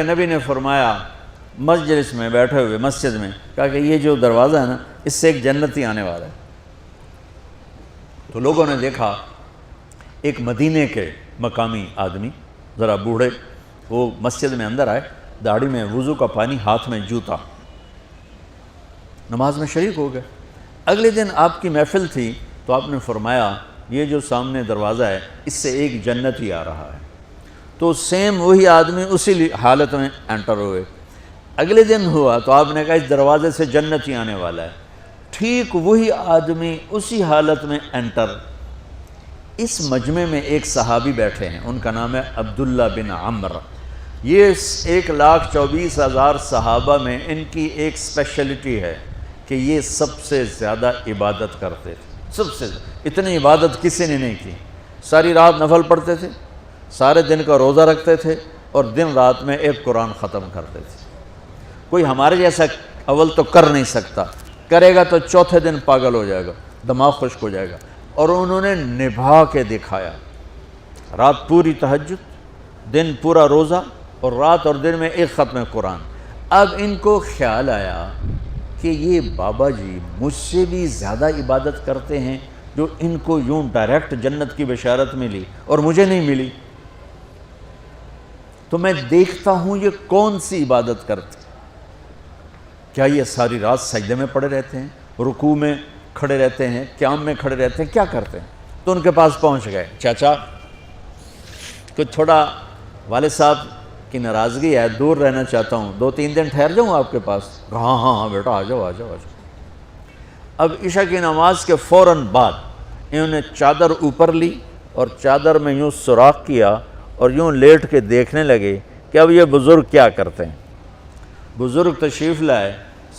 نبی نے فرمایا مجلس میں بیٹھے ہوئے مسجد میں، کہا کہ یہ جو دروازہ ہے نا، اس سے ایک جنتی آنے والا ہے۔ تو لوگوں نے دیکھا ایک مدینے کے مقامی آدمی، ذرا بوڑھے، وہ مسجد میں اندر آئے، داڑھی میں وضو کا پانی، ہاتھ میں جوتا، نماز میں شریک ہو گئے۔ اگلے دن آپ کی محفل تھی تو آپ نے فرمایا یہ جو سامنے دروازہ ہے اس سے ایک جنتی آ رہا ہے۔ تو سیم وہی آدمی اسی حالت میں انٹر ہوئے۔ اگلے دن ہوا تو آپ نے کہا اس دروازے سے جنتی آنے والا ہے، ٹھیک وہی آدمی اسی حالت میں انٹر۔ اس مجمع میں ایک صحابی بیٹھے ہیں، ان کا نام ہے عبداللہ بن عمرو۔ یہ 1,24,000 صحابہ میں ان کی ایک اسپیشلٹی ہے کہ یہ سب سے زیادہ عبادت کرتے تھے، سب سے اتنی عبادت کسی نے نہیں کی۔ ساری رات نفل پڑھتے تھے، سارے دن کا روزہ رکھتے تھے، اور دن رات میں ایک قرآن ختم کرتے تھے۔ کوئی ہمارے جیسا اول تو کر نہیں سکتا، کرے گا تو چوتھے دن پاگل ہو جائے گا، دماغ خشک ہو جائے گا، اور انہوں نے نبھا کے دکھایا۔ رات پوری تہجد، دن پورا روزہ، اور رات اور دن میں ایک ختم قرآن۔ اب ان کو خیال آیا کہ یہ بابا جی مجھ سے بھی زیادہ عبادت کرتے ہیں، جو ان کو یوں ڈائریکٹ جنت کی بشارت ملی اور مجھے نہیں ملی، تو میں دیکھتا ہوں یہ کون سی عبادت کرتے ہیں۔ کیا یہ ساری رات سجدے میں پڑے رہتے ہیں، رکوع میں کھڑے رہتے ہیں، قیام میں کھڑے رہتے ہیں، کیا کرتے ہیں؟ تو ان کے پاس پہنچ گئے، چاچا کچھ تھوڑا والد صاحب کی ناراضگی ہے، دور رہنا چاہتا ہوں، 2-3 دن ٹھہر جاؤں آپ کے پاس؟ ہاں ہاں ہاں بیٹا آ جاؤ آ جاؤ آ جاؤ۔ اب عشاء کی نماز کے فوراً بعد انہوں نے چادر اوپر لی اور چادر میں یوں سوراخ کیا اور یوں لیٹ کے دیکھنے لگے کہ اب یہ بزرگ کیا کرتے ہیں۔ بزرگ تشریف لائے،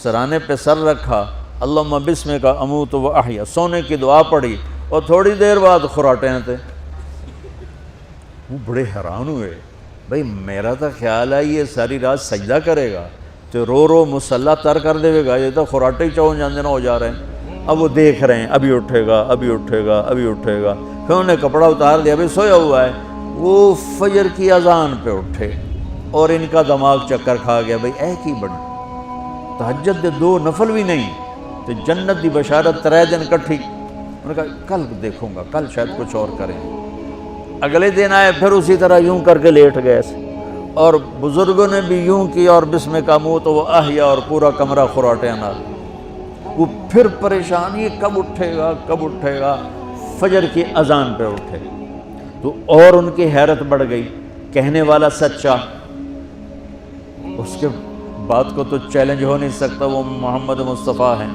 سرانے پہ سر رکھا، اللہم بسمک اموت و احیا، سونے کی دعا پڑھی، اور تھوڑی دیر بعد خراٹے تھے۔ وہ بڑے حیران ہوئے، بھئی میرا تو خیال ہے یہ ساری رات سجدہ کرے گا تو رو رو مصلی تر کر دے گا، یہ تو خراٹے ہی چون جاندے نہ ہو جا رہے ہیں۔ اب وہ دیکھ رہے ہیں ابھی اٹھے گا ابھی اٹھے گا ابھی اٹھے گا، پھر انہوں نے کپڑا اتار دیا، ابھی سویا ہوا ہے۔ وہ فجر کی اذان پہ اٹھے اور ان کا دماغ چکر کھا گیا، بھئی اے کی بڑی تہجد دے 2 نفل بھی نہیں تو جنت دی بشارت 3 دن کٹھی۔ انہوں نے کہا کل دیکھوں گا، کل شاید کچھ اور کریں۔ اگلے دن آئے، پھر اسی طرح یوں کر کے لیٹ گئے، اور بزرگوں نے بھی یوں کیا، اور بسمک اموت و احیا، اور پورا کمرہ خراٹے نال۔ وہ پھر پریشان، یہ کب اٹھے گا کب اٹھے گا؟ فجر کی اذان پہ اٹھے تو اور ان کی حیرت بڑھ گئی، کہنے والا سچا، اس کے بات کو تو چیلنج ہو نہیں سکتا، وہ محمد مصطفیٰ ہیں،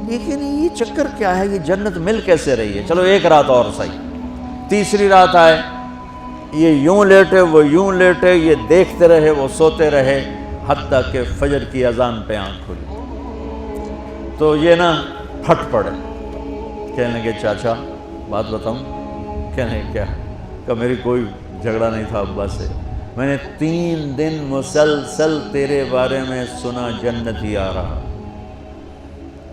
لیکن یہ چکر کیا ہے، یہ جنت مل کیسے رہی ہے؟ چلو ایک رات اور صحیح۔ تیسری رات آئے، یہ یوں لیٹے وہ یوں لیٹے، یہ دیکھتے رہے وہ سوتے رہے، حتیٰ کہ فجر کی اذان پہ آنکھ کھلی تو یہ نا پھٹ پڑے، کہنے لگے چاچا بات بتاؤں؟ کہنے کیا؟ کہ میری کوئی جھگڑا نہیں تھا ابا سے، میں نے 3 دن مسلسل تیرے بارے میں سنا جنتی آ رہا،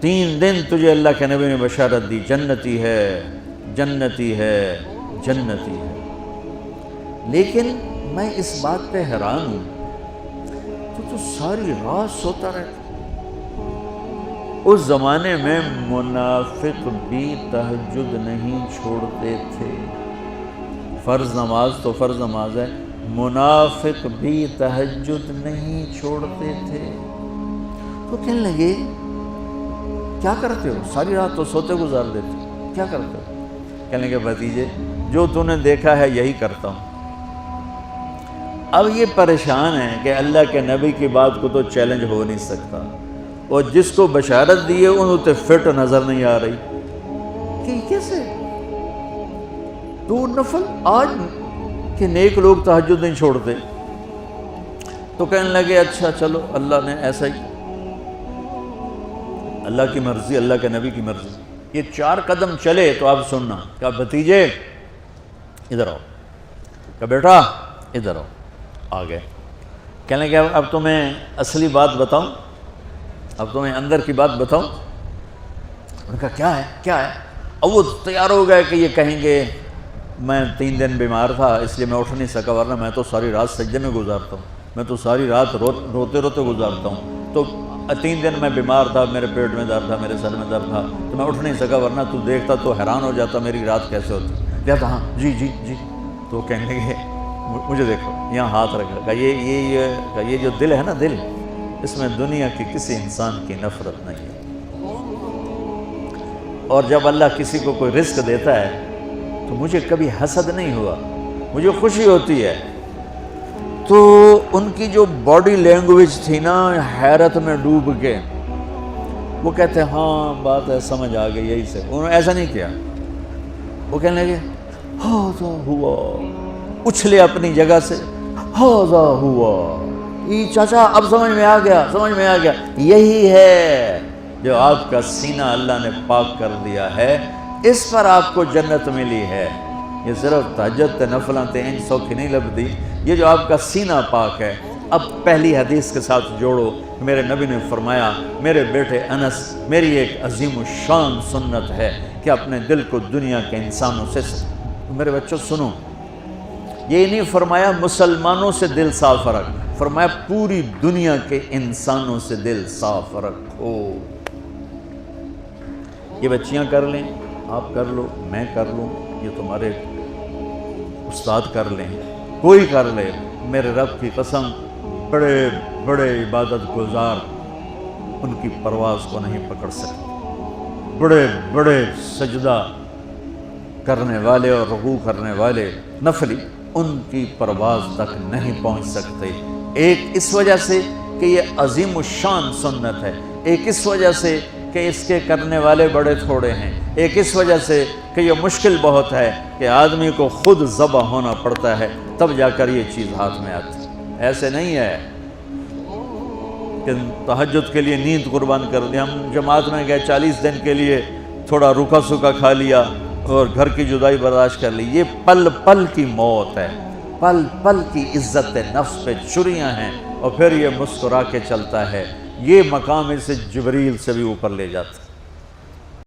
3 دن تجھے اللہ کے نبی نے بشارت دی جنتی ہے جنتی ہے جنتی ہے، لیکن میں اس بات پہ حیران ہوں تو ساری رات سوتا رہتا۔ اس زمانے میں منافق بھی تہجد نہیں چھوڑتے تھے، فرض نماز تو فرض نماز ہے، منافق بھی تہجد نہیں چھوڑتے تھے۔ تو کہنے لگے کیا کرتے ہو؟ ساری رات تو سوتے گزار دیتے، کیا کرتے ہو؟ کہنے لگے بھتیجے جو تو نے دیکھا ہے یہی کرتا ہوں۔ اب یہ پریشان ہے کہ اللہ کے نبی کی بات کو تو چیلنج ہو نہیں سکتا، اور جس کو بشارت دی ہے انہوں تے فٹ نظر نہیں آ رہی کہ کیسے 2 نفل آج کہ نیک لوگ تہجد نہیں چھوڑتے۔ تو کہنے لگے اچھا چلو اللہ نے ایسا ہی، اللہ کی مرضی، اللہ کے نبی کی مرضی۔ یہ 4 قدم چلے تو آپ سننا، کہا بھتیجے ادھر آؤ، کہا بیٹا ادھر آؤ، آ گئے۔ کہنے لگے اب تمہیں اصلی بات بتاؤں، اب تمہیں اندر کی بات بتاؤں؟ انہوں نے کہا کیا ہے کیا ہے؟ اب وہ تیار ہو گئے کہ یہ کہیں گے میں 3 دن بیمار تھا اس لیے میں اٹھ نہیں سکا، ورنہ میں تو ساری رات سجدے میں گزارتا ہوں، میں تو ساری رات روتے روتے گزارتا ہوں۔ تو 3 دن میں بیمار تھا، میرے پیٹ میں درد تھا، میرے سر میں درد تھا، تو میں اٹھ نہیں سکا، ورنہ تو دیکھتا تو حیران ہو جاتا میری رات کیسے ہوتی۔ کہتا ہاں جی جی جی، تو کہنے لگے مجھے دیکھو یہاں ہاتھ رکھا، کہ یہ جو دل ہے نا، دل اس میں دنیا کی کسی انسان کی نفرت نہیں ہے۔ اور جب اللہ کسی کو کوئی رزق دیتا ہے تو مجھے کبھی حسد نہیں ہوا، مجھے خوشی ہوتی ہے۔ تو ان کی جو باڈی لینگویج تھی نا، حیرت میں ڈوب کے وہ کہتے ہیں ہاں بات ہے، سمجھ آ گئی، یہی سے۔ انہوں نے ایسا نہیں کیا، وہ کہنے لگے ہاذا ہوا، اچھلے اپنی جگہ سے، ہاذا ہوا، یہ چاچا اب سمجھ میں آ گیا، سمجھ میں آ گیا، یہی ہے جو آپ کا سینہ اللہ نے پاک کر دیا ہے، اس پر آپ کو جنت ملی ہے۔ یہ صرف تہجد نفلاں تے انج سوکھی نہیں لبدی، یہ جو آپ کا سینہ پاک ہے۔ اب پہلی حدیث کے ساتھ جوڑو، میرے نبی نے فرمایا، میرے بیٹے انس، میری ایک عظیم الشان سنت ہے کہ اپنے دل کو دنیا کے انسانوں سے، میرے بچوں سنو، یہ نہیں فرمایا مسلمانوں سے دل صاف رکھ، فرمایا پوری دنیا کے انسانوں سے دل صاف رکھو۔ یہ بچیاں کر لیں، آپ کر لو، میں کر لوں، یہ تمہارے استاد کر لیں، کوئی کر لے، میرے رب کی قسم بڑے بڑے عبادت گزار ان کی پرواز کو نہیں پکڑ سکتے، بڑے بڑے سجدہ کرنے والے اور رکوع کرنے والے نفلی ان کی پرواز تک نہیں پہنچ سکتے۔ ایک اس وجہ سے کہ یہ عظیم الشان سنت ہے، ایک اس وجہ سے کہ اس کے کرنے والے بڑے تھوڑے ہیں، ایک اس وجہ سے کہ یہ مشکل بہت ہے کہ آدمی کو خود ذبح ہونا پڑتا ہے تب جا کر یہ چیز ہاتھ میں آتی۔ ایسے نہیں ہے کہ تہجد کے لیے نیند قربان کر دی، ہم جماعت میں گئے 40 دن کے لیے، تھوڑا رکا سکا کھا لیا اور گھر کی جدائی برداشت کر لی۔ یہ پل پل کی موت ہے، پل پل کی عزت نفس پہ چھریاں ہیں، اور پھر یہ مسکرا کے چلتا ہے۔ یہ مقام اسے جبریل سے بھی اوپر لے جاتا ہے۔